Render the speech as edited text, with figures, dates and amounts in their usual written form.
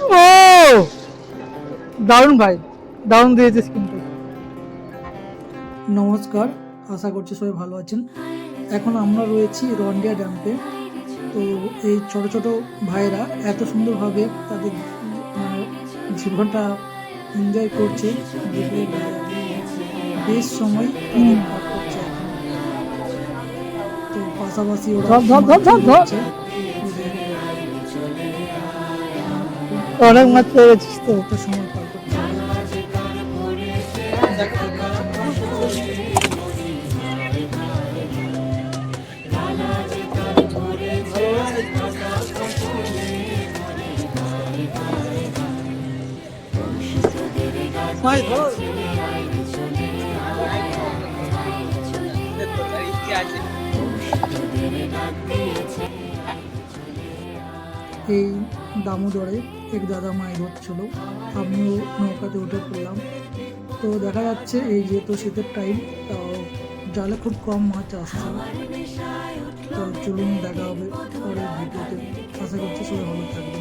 ও দারুণ ভাই, দারুণ দিয়েছিস কিন্তু। নমস্কার, আশা করছি সবাই ভালো আছেন। এখন আমরা রয়েছি রন্ডিয়া ড্যাম্পে। তো এই ছোট ছোট ভাইয়েরা এত সুন্দরভাবে তাদের মানে জীবনটা এনজয় করছে, দেখলে বেশ সময় তাদের পার করছে এখন। তো পাশাপাশি ওরা হচ্ছে অনেক মাছ পেয়ে গেছিস তো, একটা সময় পার করছে। এই দামোদরে এক দাদা মাছ ধরছিল, আমিও নৌকাতে উঠে পড়লাম। তো দেখা যাচ্ছে এই যেহেতু শীতের টাইম, তো জালে খুব কম মাছ আসছে। তো চলুন দেখা হবে পরের ভিডিওতে, আশা করছি সবাই ভালো থাকবে।